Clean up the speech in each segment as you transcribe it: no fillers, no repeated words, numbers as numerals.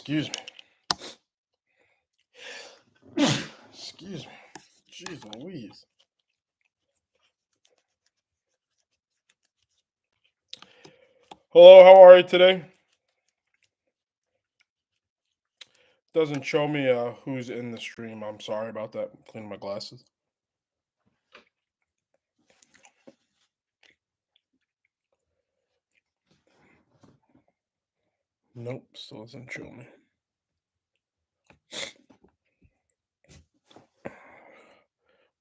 Excuse me. Excuse me. Jeez Louise. Hello, how are you today? Doesn't show me who's in the stream. I'm sorry about that. I'm cleaning my glasses. Nope, still doesn't show me.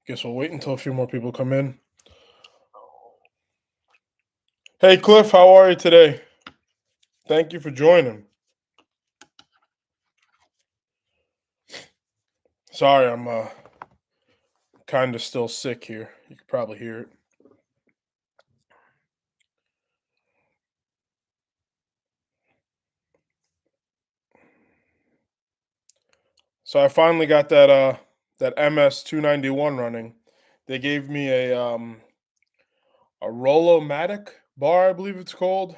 Guess we'll wait until a few more people come in. Hey, Cliff, how are you today? Thank you for joining. Sorry, I'm kind of still sick here. You can probably hear it. So I finally got that MS 291 running. They gave me a Rollomatic bar, I believe it's called.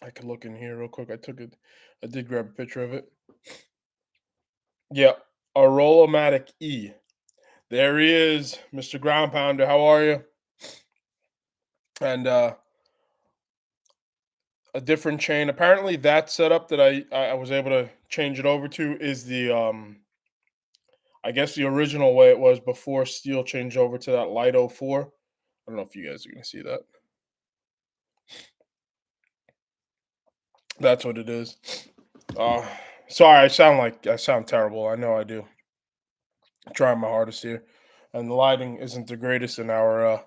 I can look in here real quick. I did grab a picture of it. Yeah, a Rollomatic E. There he is, Mr. Ground Pounder. How are you? And a different chain. Apparently, that setup that I was able to change it over to is the I guess the original way it was before STIHL changed over to that Light 04. I don't know if you guys are gonna see that. That's what it is. Sorry, I sound terrible. I know I do. I'm trying my hardest here, and the lighting isn't the greatest in our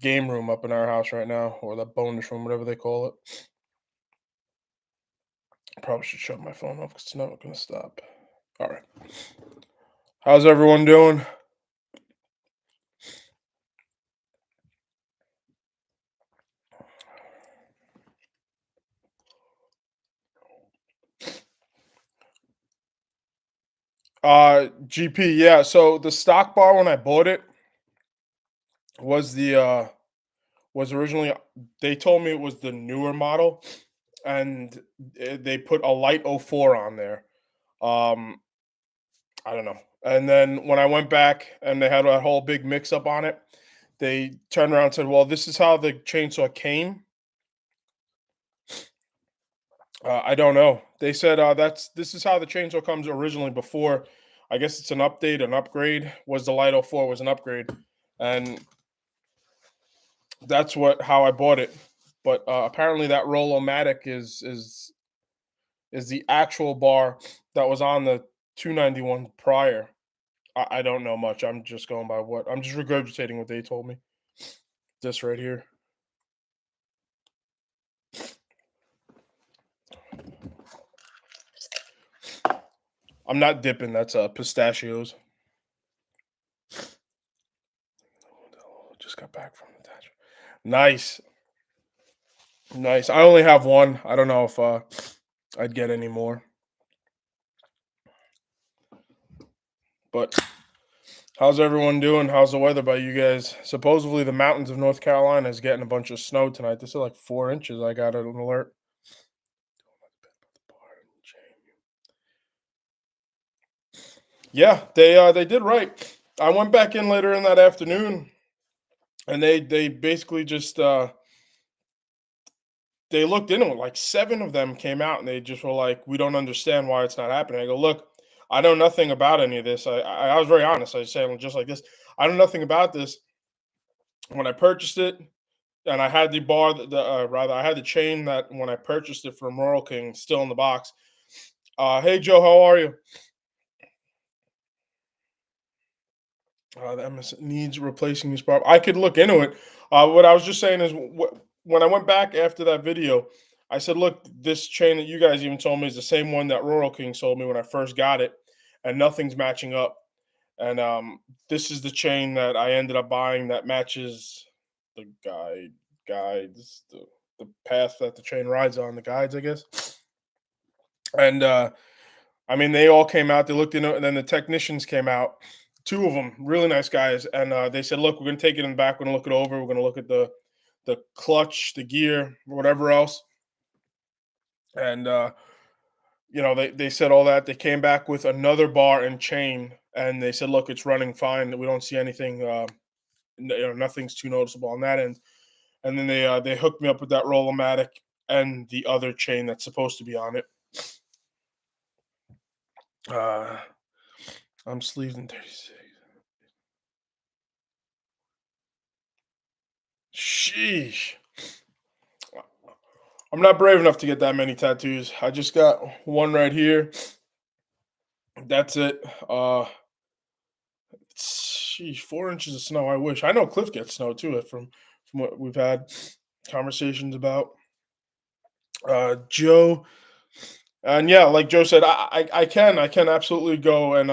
game room up in our house right now, or the bonus room, whatever they call it. Probably should shut my phone off because it's not going to stop. All right. How's everyone doing? GP, yeah. So the stock bar when I bought it was was originally, they told me it was the newer model, and they put a light 04 on there. Um, I don't know. And then when I went back and they had a whole big mix up on it, they turned around and said, "Well, this is how the chainsaw came." I don't know. They said this is how the chainsaw comes originally before. I guess it's an update, an upgrade. Was the Light 04 was an upgrade, and that's what how I bought it. But apparently, that Rollomatic is the actual bar that was on the 291 prior. I don't know much. I'm just going by what I'm just regurgitating what they told me. This right here. I'm not dipping. That's pistachios. Just got back from the attachment. Nice, nice. I only have one. I don't know if I'd get any more. But how's everyone doing? How's the weather by you guys? Supposedly the mountains of North Carolina is getting a bunch of snow tonight. This is like 4 inches. I got an alert. Yeah, they did right. I went back in later in that afternoon, and they basically just they looked into it. Like 7 of them came out, and they just were like, "We don't understand why it's not happening." I go, "Look, I know nothing about any of this." I was very honest. I said just like this. I know nothing about this. When I purchased it, and I had the bar, rather, I had the chain that when I purchased it from Royal King still in the box. Hey Joe, how are you? The MS needs replacing this bar. I could look into it. What I was just saying is, when I went back after that video, I said, "Look, this chain that you guys even told me is the same one that Royal King sold me when I first got it, and nothing's matching up." And this is the chain that I ended up buying that matches the guides, the path that the chain rides on, the guides, I guess. And I mean, they all came out. They looked into it, and then the technicians came out. 2 of them, really nice guys, and they said, "Look, we're gonna take it in the back. We're gonna look it over. We're gonna look at the clutch, the gear, whatever else." And they said all that. They came back with another bar and chain, and they said, "Look, it's running fine. We don't see anything. Nothing's too noticeable on that end." And then they hooked me up with that Roll-O-Matic and the other chain that's supposed to be on it. Uh, I'm sleeved in 36. Sheesh. I'm not brave enough to get that many tattoos. I just got one right here. That's it. Sheesh, 4 inches of snow. I wish. I know Cliff gets snow too, from what we've had conversations about. Joe, and yeah, like Joe said, I can absolutely go and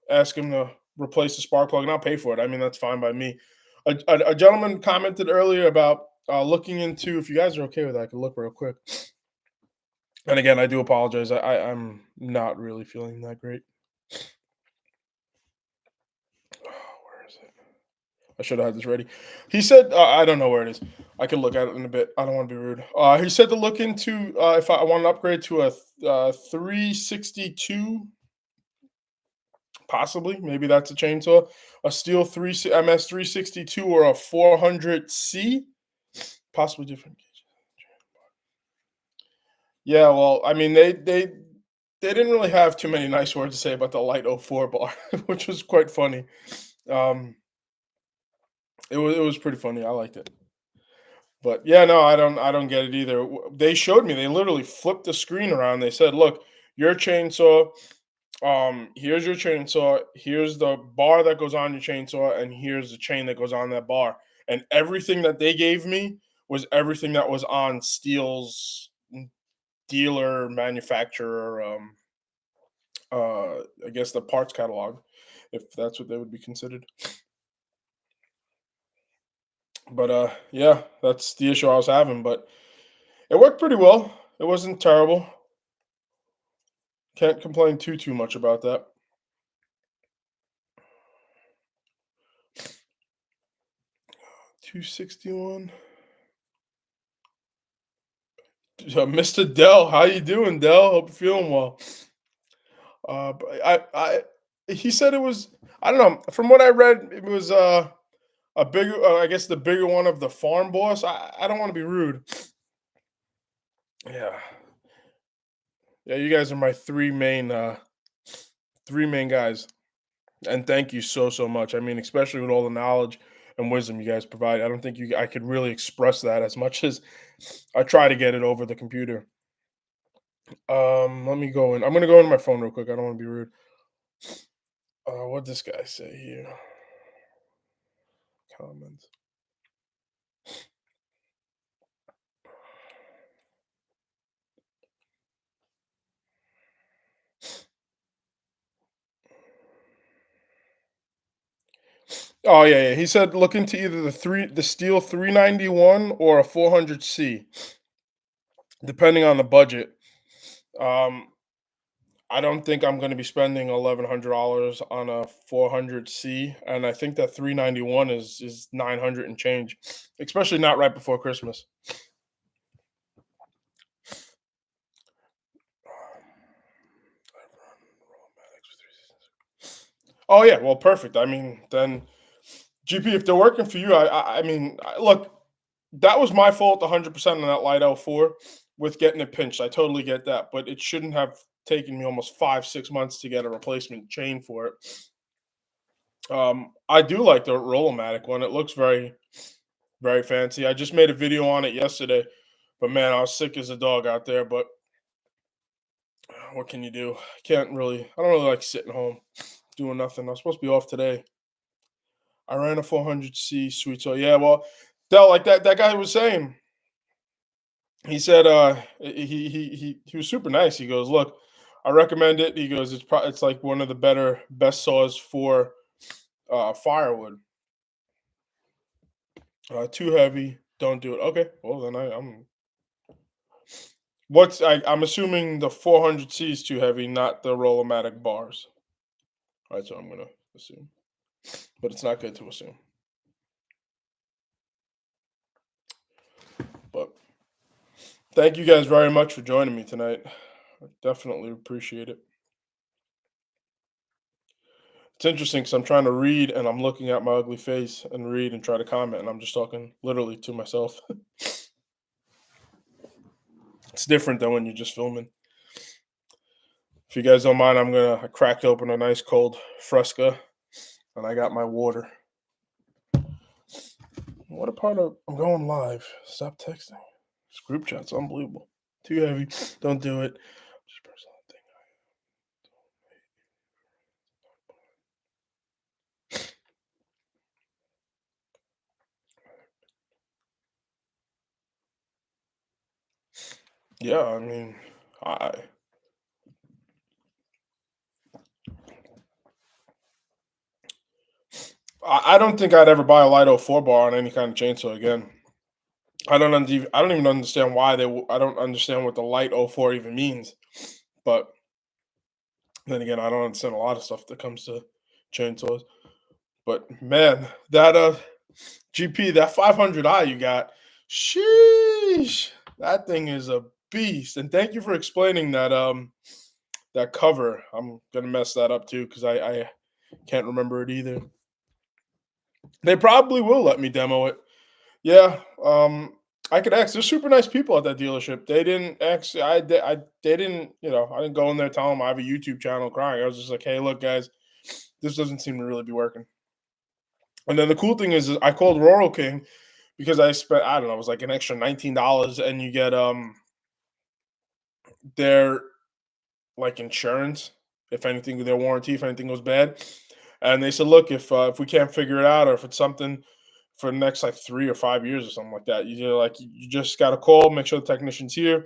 ask him to replace the spark plug, and I'll pay for it. I mean, that's fine by me. A gentleman commented earlier about looking into. If you guys are okay with that, I can look real quick. And again, I do apologize. I'm not really feeling that great. Oh, where is it? I should have had this ready. He said, I don't know where it is. I can look at it in a bit. I don't want to be rude. He said to look into if I want to upgrade to a 362, possibly. Maybe that's a chainsaw. A steel MS 362 or a 400C, possibly different. Yeah, well, I mean, they didn't really have too many nice words to say about the light '04 bar, which was quite funny. Um, it was pretty funny. I liked it. But yeah, no, I don't get it either. They showed me. They literally flipped the screen around. They said, "Look, your chainsaw. Here's your chainsaw. Here's the bar that goes on your chainsaw, and here's the chain that goes on that bar." And everything that they gave me was everything that was on Steel's dealer manufacturer. I guess the parts catalog, if that's what they would be considered. But yeah, that's the issue I was having. But it worked pretty well. It wasn't terrible. Can't complain too much about that. 261. Mr. Dell, how you doing, Dell? Hope you're feeling well. But he said it was. I don't know. From what I read, it was a bigger. I guess the bigger one of the farm boss. I don't want to be rude. Yeah, yeah. You guys are my three main guys, and thank you so much. I mean, especially with all the knowledge and wisdom you guys provide. I don't think I could really express that as much as I try to get it over the computer. Let me go in. I'm gonna go in my phone real quick. I don't want to be rude. What this guy say here? Comments. Oh yeah. He said look into either the steel 391 or a 400C, depending on the budget. Um, I don't think I'm going to be spending $1,100 on a 400C, and I think that 391 is 900 and change, especially not right before Christmas. Oh yeah, well, perfect. I mean, then GP, if they're working for you, I mean, look, that was my fault 100% on that light L4 with getting it pinched. I totally get that, but it shouldn't have taken me almost 5-6 months to get a replacement chain for it. I do like the Roll-O-Matic one. It looks very fancy. I just made a video on it yesterday, but man, I was sick as a dog out there. But what can you do? Can't really. I don't really like sitting home doing nothing. I'm supposed to be off today. I ran a 400C sweet. So yeah, well, Dell, like that guy was saying, he said he was super nice. He goes, look, I recommend it. He goes, it's like one of the best saws for firewood. Too heavy, don't do it. Okay, well then I'm. I'm assuming the 400C is too heavy, not the Roll-O-Matic bars. All right, so I'm gonna assume, but it's not good to assume. But thank you guys very much for joining me tonight. Definitely appreciate it. It's interesting because I'm trying to read and I'm looking at my ugly face and read and try to comment, and I'm just talking literally to myself. It's different than when you're just filming. If you guys don't mind, I cracked open a nice cold Fresca and I got my water. What a part of I'm going live. Stop texting. This group chat's unbelievable. Too heavy. Don't do it. Just personal thing. Yeah, I mean, I I don't think I'd ever buy a Light 04 bar on any kind of chainsaw again. I don't even understand why I don't understand what the Light 04 even means. But then again, I don't understand a lot of stuff that comes to chainsaws. But man, that GP, that 500i you got, sheesh, that thing is a beast. And thank you for explaining that cover. I'm gonna mess that up too because I can't remember it either. They probably will let me demo it. Yeah, I could ask. There's super nice people at that dealership. They didn't actually. They didn't. I didn't go in there telling them I have a YouTube channel crying. I was just like, hey, look, guys, this doesn't seem to really be working. And then the cool thing is I called Rural King because I spent, I don't know, it was like an extra $19 and you get their like insurance if anything, their warranty if anything goes bad. And they said, look, if we can't figure it out or if it's something for the next like 3 or 5 years or something like that, you just got to call, make sure the technician's here.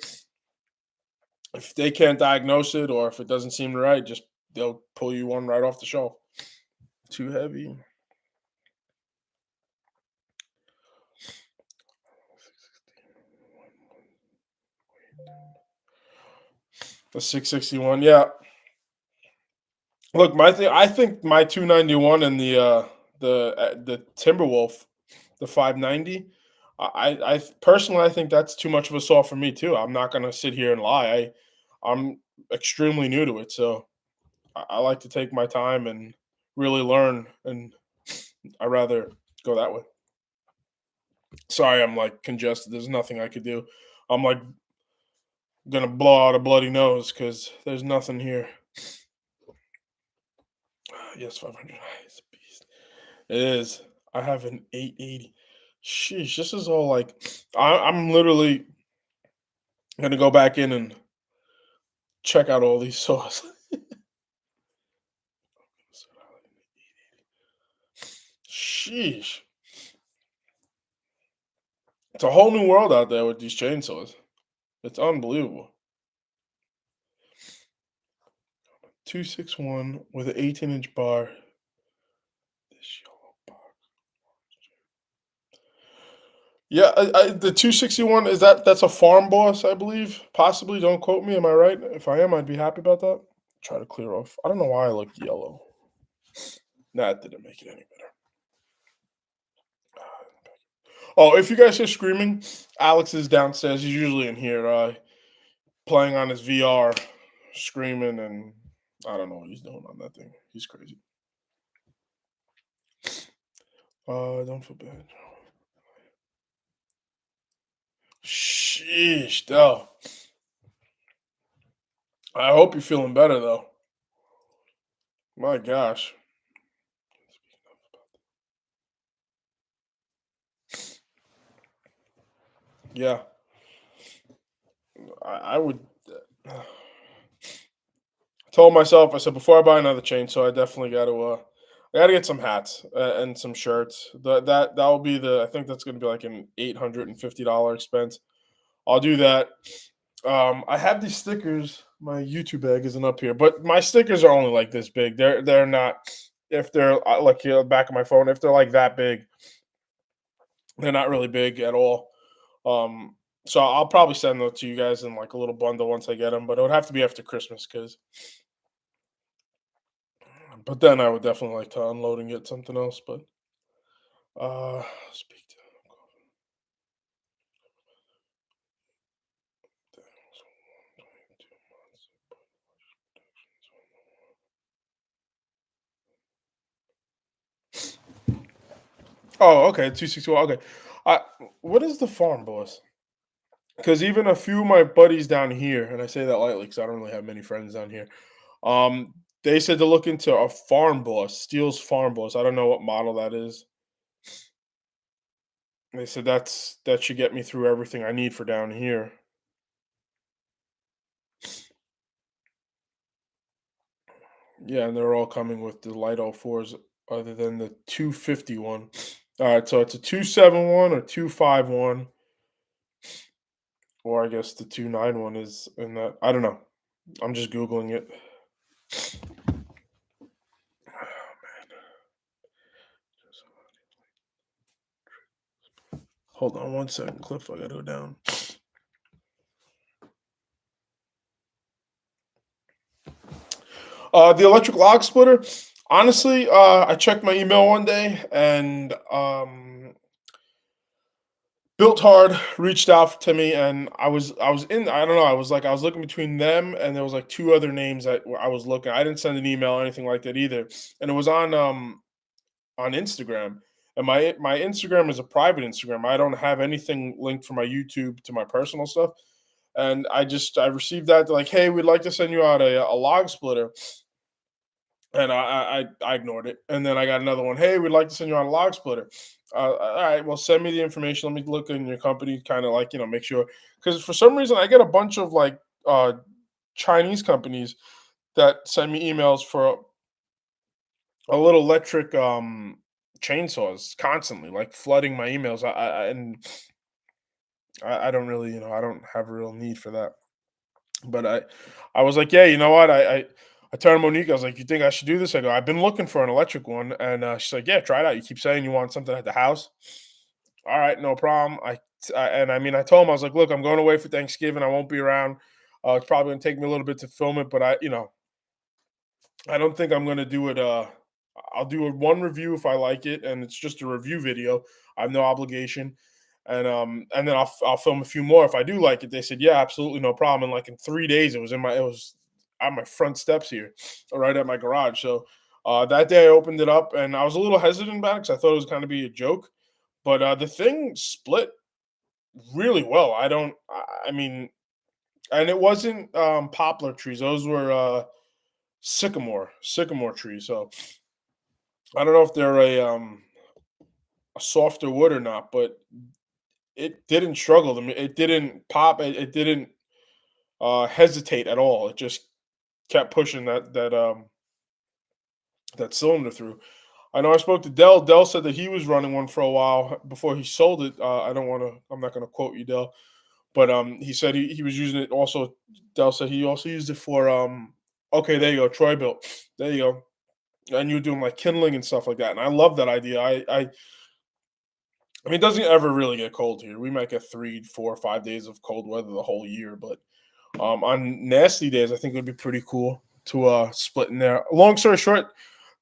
If they can't diagnose it or if it doesn't seem right, just they'll pull you one right off the shelf. Too heavy. The 661, yeah. Look, my thing. I think my 291 and the Timberwolf, the 590. I personally I think that's too much of a saw for me too. I'm not gonna sit here and lie. I'm extremely new to it, so I like to take my time and really learn, and I rather go that way. Sorry, I'm like congested. There's nothing I could do. I'm like gonna blow out a bloody nose because there's nothing here. Yes, 500. It's a beast. It is. I have an 880. Sheesh, this is all like I'm literally gonna go back in and check out all these saws. Sheesh, it's a whole new world out there with these chainsaws. It's unbelievable. 261 with an 18-inch bar. This yellow box. Yeah, the 261 is that's a farm boss, I believe. Possibly, don't quote me. Am I right? If I am, I'd be happy about that. Try to clear off. I don't know why I looked yellow. That didn't make it any better. Oh, if you guys hear screaming, Alex is downstairs. He's usually in here playing on his VR, screaming, and I don't know what he's doing on that thing. He's crazy. Don't feel bad. Sheesh, though. I hope you're feeling better, though. My gosh. Yeah, I would. Told myself, I said before I buy another chainsaw, I definitely got to. I got to get some hats and some shirts. That will be the. I think that's going to be like an $850 expense. I'll do that. I have these stickers. My YouTube bag isn't up here, but my stickers are only like this big. They're not. If they're like here, back of my phone, if they're like that big, they're not really big at all. Um, so I'll probably send those to you guys in like a little bundle once I get them, but it would have to be after Christmas because. But then I would definitely like to unload and get something else. But speak to. Oh, okay, 261. Okay. Uh, what is the farm boss? Because even a few of my buddies down here, and I say that lightly because I don't really have many friends down here. Um, they said to look into a farm boss, Steel's farm boss. I don't know what model that is. They said that should get me through everything I need for down here. Yeah, and they're all coming with the light all fours other than the 251. All right, so it's a 271 or 251, or I guess the 291 is in that. I don't know. I'm just Googling it. Hold on one second, Cliff. I gotta go down. The electric log splitter. Honestly, I checked my email one day and Built Hard reached out to me, and I was in. I don't know. I was looking between them, and there was like two other names that I was looking. I didn't send an email or anything like that either, and it was on Instagram. And my Instagram is a private Instagram. I don't have anything linked from my YouTube to my personal stuff. And I received that like, hey, we'd like to send you out a log splitter. And I ignored it. And then I got another one. Hey, we'd like to send you on a log splitter. All right, well, send me the information. Let me look in your company, kind of like make sure. Because for some reason, I get a bunch of like Chinese companies that send me emails for a little electric chainsaws constantly, like flooding my emails. I don't really, I don't have a real need for that. But I was like, yeah, you know what? I turned to Monique. I was like, you think I should do this? I go, I've been looking for an electric one, and she's like, yeah, try it out. You keep saying you want something at the house. All right, no problem. And I mean, I told him I was like, look, I'm going away for Thanksgiving. I won't be around. It's probably gonna take me a little bit to film it, but I don't think I'm gonna do it. I'll do a one review if I like it, and it's just a review video. I have no obligation, and then I'll film a few more if I do like it. They said, yeah, absolutely, no problem. And like in 3 days, it was on my front steps here, right at my garage. So that day I opened it up, and I was a little hesitant about it because I thought it was kind of be a joke, but the thing split really well. I mean, and it wasn't poplar trees; those were sycamore trees. So I don't know if they're a softer wood or not, but it didn't struggle. I mean, it didn't pop. It didn't hesitate at all. It just kept pushing that cylinder through. I know I spoke to Dell. Dell said that he was running one for a while before he sold it. I don't want to. I'm not going to quote you, Dell, but he said he was using it also. Dell said he also used it for Okay, there you go. Troy built. There you go. And you were doing like kindling and stuff like that. And I love that idea. I mean, it doesn't ever really get cold here. We might get 3, 4, 5 days of cold weather the whole year, but on nasty days, I think it would be pretty cool to split in there. Long story short,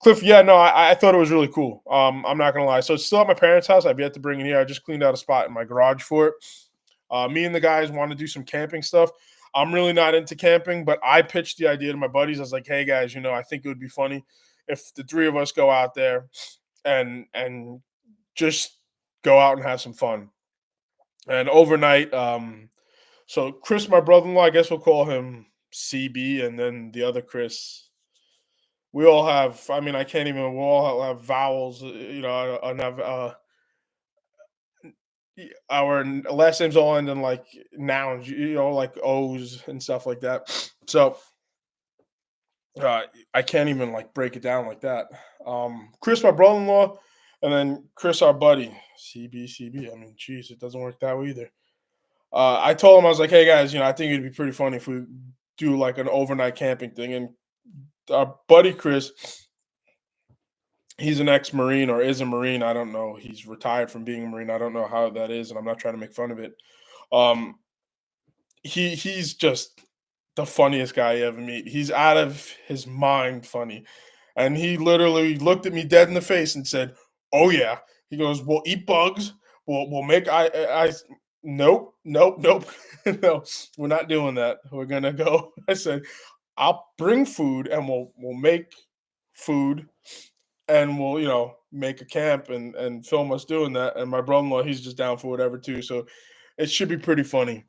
Cliff, yeah, no, I thought it was really cool. I'm not gonna lie. So it's still at my parents' house. I've yet to bring it here. I just cleaned out a spot in my garage for it. Me and the guys want to do some camping stuff. I'm really not into camping, but I pitched the idea to my buddies. I was like, hey guys, I think it would be funny if the three of us go out there and just go out and have some fun. And overnight, so Chris, my brother-in-law, I guess we'll call him CB, and then the other Chris. We all have. I mean, I can't even. We all have vowels. And have our last names all end in like nouns. Like O's and stuff like that. So uh, I can't even like break it down like that. Chris, my brother-in-law, and then Chris, our buddy, CB. I mean, geez, it doesn't work that way either. I told him I was like, "Hey guys, I think it'd be pretty funny if we do like an overnight camping thing." And our buddy Chris, he's an ex-marine or is a marine. I don't know. He's retired from being a marine. I don't know how that is, and I'm not trying to make fun of it. Um, he's just the funniest guy you ever meet. He's out of his mind funny, and he literally looked at me dead in the face and said, "Oh yeah." He goes, "We'll eat bugs. We'll make I nope, nope, nope. No, we're not doing that. We're gonna go." I said, "I'll bring food and we'll make food and we'll make a camp and film us doing that. And my brother-in-law, he's just down for whatever too. So it should be pretty funny.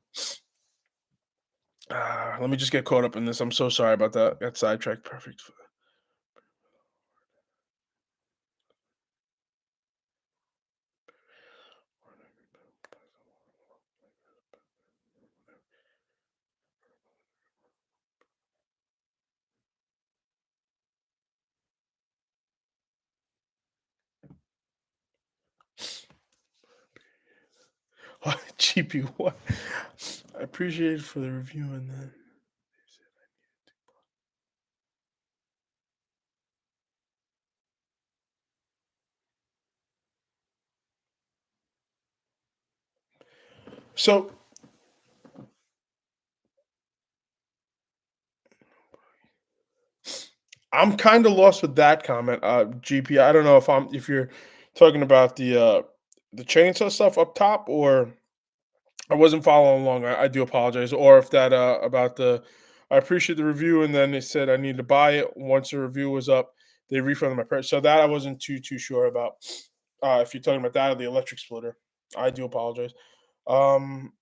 Let me just get caught up in this. I'm so sorry about that. Got sidetracked. Perfect. GP, what? I appreciate it for the review and then. So I'm kind of lost with that comment, GP. I don't know if you're talking about the chainsaw stuff up top, or I wasn't following along. I do apologize. Or if that about the I appreciate the review, and then they said I need to buy it once the review was up. They refunded my price. So that I wasn't too sure about. If you're talking about that or the electric splitter, I do apologize. Um,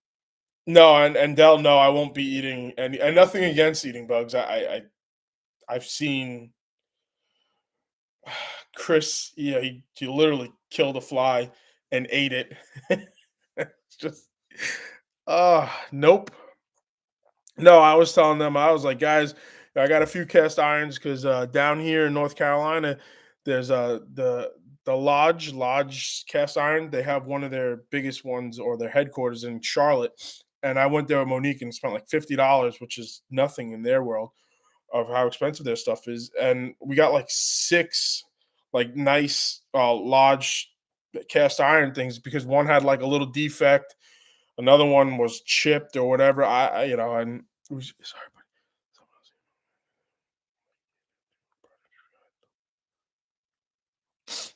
no, and Dell, no, I won't be eating any, and nothing against eating bugs. I've seen Chris, yeah, he literally killed a fly and ate it. It's just, nope. No, I was telling them, I was like, guys, I got a few cast irons because down here in North Carolina, there's the Lodge cast iron. They have one of their biggest ones or their headquarters in Charlotte, and I went there with Monique and spent like $50, which is nothing in their world of how expensive their stuff is. And we got like six like nice Lodge cast iron things because one had like a little defect, another one was chipped or whatever. And sorry.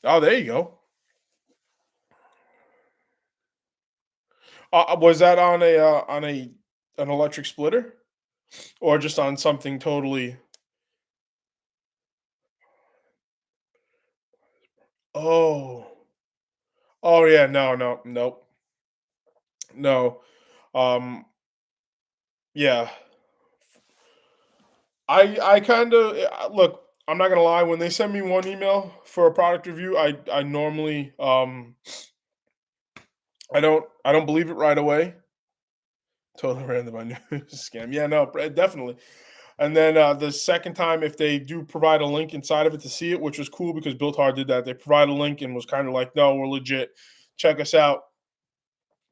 Oh, there you go. Was that on a an electric splitter or just on something totally? Oh, oh yeah, no, no, nope, no. Yeah, I kind of look. I'm not gonna lie. When they send me one email for a product review, I normally I don't believe it right away. Totally random. I knew it was a scam. Yeah, no, definitely. And then the second time, if they do provide a link inside of it to see it, which was cool because Built Hard did that. They provide a link and was kind of like, "No, we're legit. Check us out."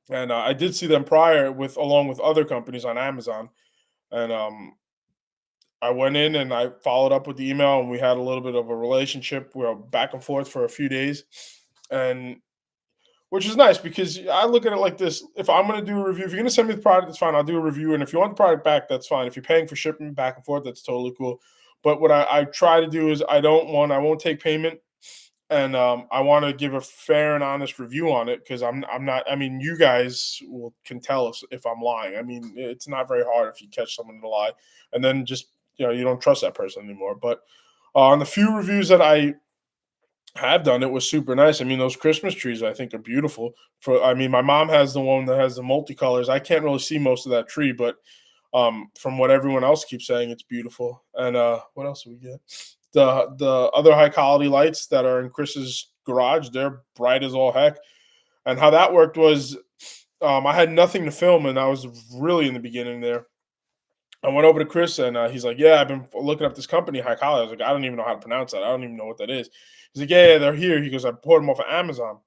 And I did see them prior with along with other companies on Amazon, and I went in and I followed up with the email, and we had a little bit of a relationship. We were back and forth for a few days, and which is nice because I look at it like this: if I'm going to do a review, if you're going to send me the product, that's fine. I'll do a review, and if you want the product back, that's fine. If you're paying for shipping back and forth, that's totally cool. But what I try to do is I won't take payment, and I want to give a fair and honest review on it because I'm not. I mean, you guys can tell us if I'm lying. I mean, it's not very hard if you catch someone to lie, and then just you don't trust that person anymore. But on the few reviews that I have done, it was super nice. I mean, those Christmas trees I think are beautiful. I mean, my mom has the one that has the multicolors. I can't really see most of that tree, but from what everyone else keeps saying, it's beautiful. And what else do we get? The other high quality lights that are in Chris's garage, they're bright as all heck. And how that worked was I had nothing to film, and I was really in the beginning there. I went over to Chris and he's like, "Yeah, I've been looking up this company, High Collar." I was like, "I don't even know how to pronounce that. I don't even know what that is." He's like, "Yeah, they're here." He goes, "I bought them off of Amazon."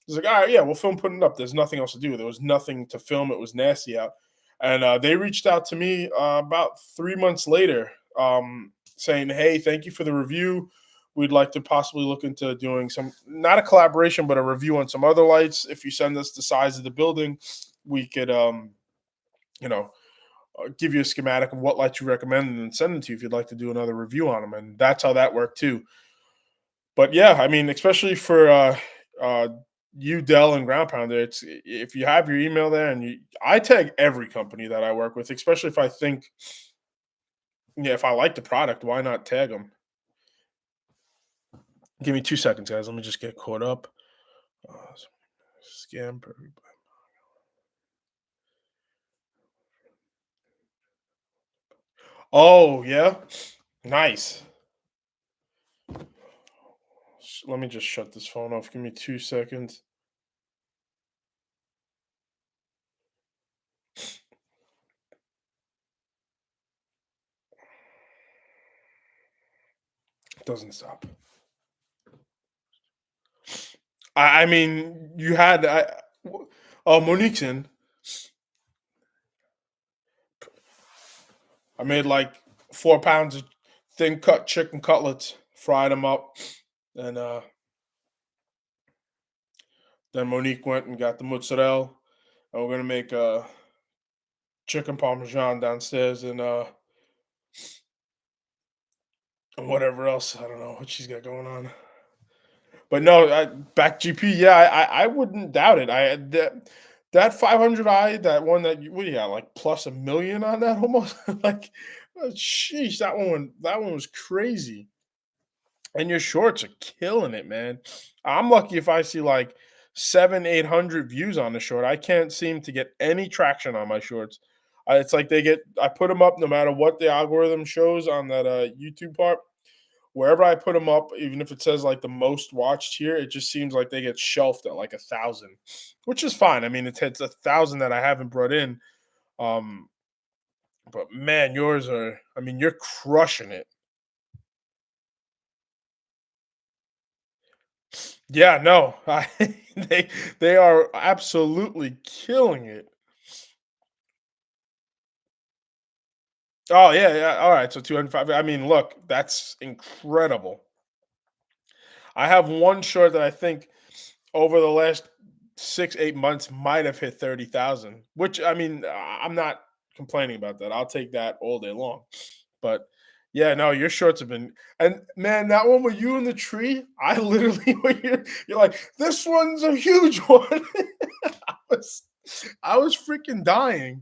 He's like, "All right, yeah, we'll film putting it up. There's nothing else to do. There was nothing to film. It was nasty out." And they reached out to me about 3 months later, saying, "Hey, thank you for the review. We'd like to possibly look into doing some, not a collaboration, but a review on some other lights. If you send us the size of the building, we could, you know, give you a schematic of what lights you recommend and then send them to you if you'd like to do another review on them." And that's how that worked too. But yeah, I mean, especially for uh, you, Dell, and Ground Pounder, it's if you have your email there, and I tag every company that I work with, especially if I think, yeah, if I like the product, why not tag them? Give me 2 seconds, guys. Let me just get caught up. Uh, scam. Oh, yeah? Nice. Let me just shut this phone off. Give me 2 seconds. It doesn't stop. I mean, you had oh, Monique's in. I made like 4 pounds of thin cut chicken cutlets, fried them up, and then Monique went and got the mozzarella, and we're gonna make chicken parmesan downstairs and whatever else. I don't know what she's got going on. But no, back GP, yeah, I wouldn't doubt it. I that 500i, that one that you, what do you got, like plus a million on that almost, like, sheesh, that one was crazy. And your shorts are killing it, man. I'm lucky if I see like 700-800 views on the short. I can't seem to get any traction on my shorts. It's like I put them up no matter what the algorithm shows on that YouTube part. Wherever I put them up, even if it says like the most watched here, it just seems like they get shelved at like 1,000, which is fine. I mean, it's 1,000 that I haven't brought in. Um, but man, yours are. I mean, you're crushing it. Yeah, no, they they are absolutely killing it. Oh yeah, yeah. All right, so 205. I mean, look, that's incredible. I have one short that I think over the last 6-8 months might have hit 30,000. Which I mean, I'm not complaining about that. I'll take that all day long. But yeah, no, your shorts have been, and man, that one with you in the tree, I literally when you're like, this one's a huge one. I was I was freaking dying.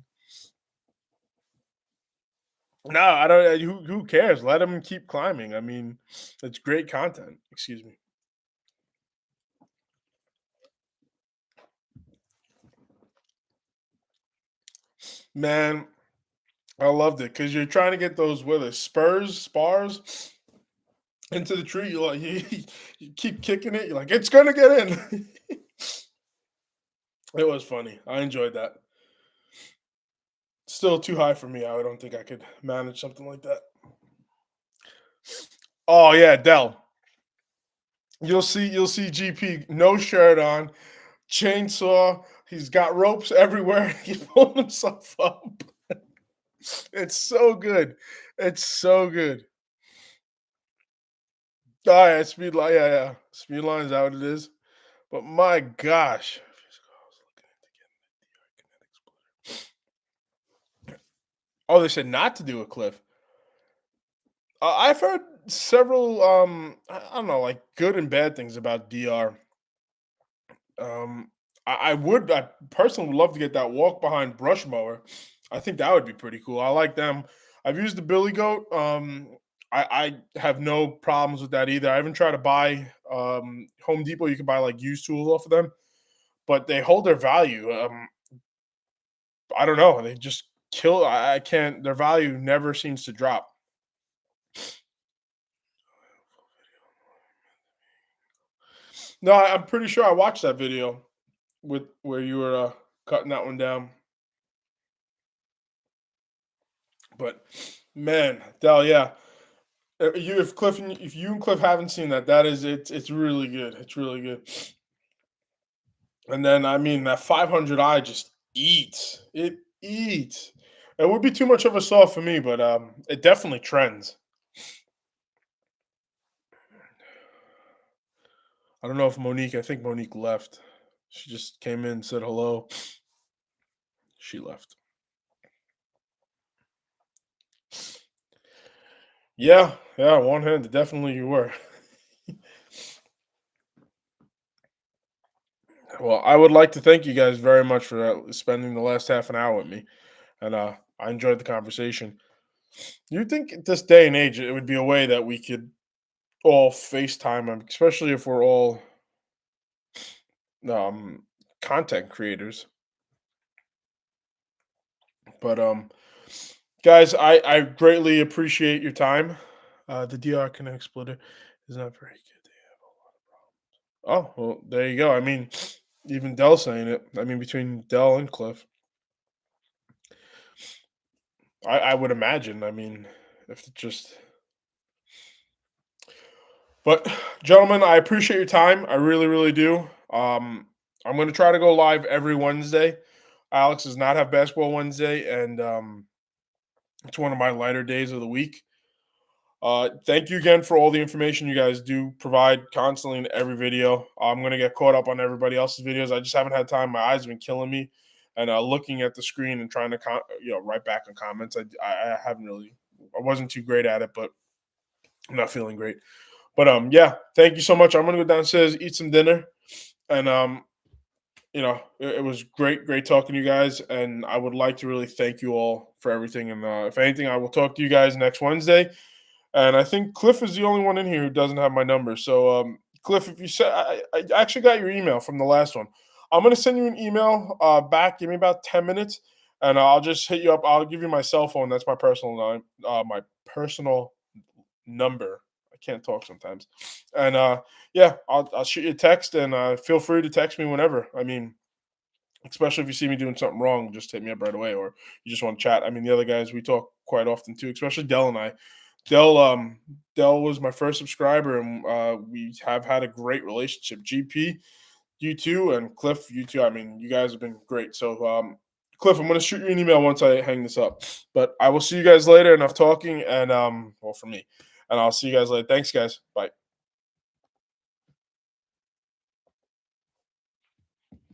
No, I don't. Who cares? Let them keep climbing. I mean, it's great content. Excuse me, man. I loved it because you're trying to get those with spars into the tree. You're like you keep kicking it. You're like it's gonna get in. It was funny. I enjoyed that. Still too high for me. I don't think I could manage something like that. Oh yeah, Dell. You'll see GP no shirt on, chainsaw. He's got ropes everywhere. He's pulling himself up. It's so good. It's so good. Oh yeah, speed line. Yeah, yeah. Speed line is that what it is? But my gosh. Oh, they said not to do a cliff. I've heard several I don't know, like good and bad things about DR. Um I personally would love to get that walk behind brush mower. I think that would be pretty cool. I like them. I've used the Billy Goat. I have no problems with that either. I haven't tried to buy Home Depot. You can buy like used tools off of them, but they hold their value. I don't know. They just kill. I can't. Their value never seems to drop. No, I'm pretty sure I watched that video with where you were cutting that one down. But man, Dell, yeah. You if you and Cliff haven't seen that, that is it's really good. It's really good. And then I mean that 500i just eats. It eats. It would be too much of a saw for me, but it definitely trends. I don't know if Monique. I think Monique left. She just came in, said hello. She left. Yeah, yeah. One hand, definitely you were. Well, I would like to thank you guys very much for spending the last half an hour with me, and I enjoyed the conversation. You think at this day and age it would be a way that we could all FaceTime, especially if we're all um, content creators. But guys, I greatly appreciate your time. The DR Connect splitter is not very good. Oh, well, there you go. I mean, even Dell saying it. I mean, between Dell and Cliff, I would imagine. I mean, if it just. But, gentlemen, I appreciate your time. I really, really do. I'm going to try to go live every Wednesday. Alex does not have basketball Wednesday, and it's one of my lighter days of the week. Thank you again for all the information you guys do provide constantly in every video. I'm gonna get caught up on everybody else's videos. I just haven't had time. My eyes have been killing me, and looking at the screen and trying to write back in comments. I haven't really. I wasn't too great at it, but I'm not feeling great. But yeah, thank you so much. I'm gonna go downstairs, eat some dinner, and it was great talking to you guys. And I would like to really thank you all for everything. And if anything, I will talk to you guys next Wednesday. And I think Cliff is the only one in here who doesn't have my number. So, Cliff, if you said I actually got your email from the last one, I'm gonna send you an email back. Give me about 10 minutes, and I'll just hit you up. I'll give you my cell phone. That's my personal number. I can't talk sometimes, and yeah, I'll shoot you a text, and feel free to text me whenever. I mean, especially if you see me doing something wrong, just hit me up right away, or you just want to chat. I mean, the other guys we talk quite often too, especially Dell and I. Dell Dell was my first subscriber, and we have had a great relationship. GP, you too, and Cliff, you too. I mean, you guys have been great. So Cliff, I'm going to shoot you an email once I hang this up. But I will see you guys later. Enough talking, and well, for me, and I'll see you guys later. Thanks, guys. Bye.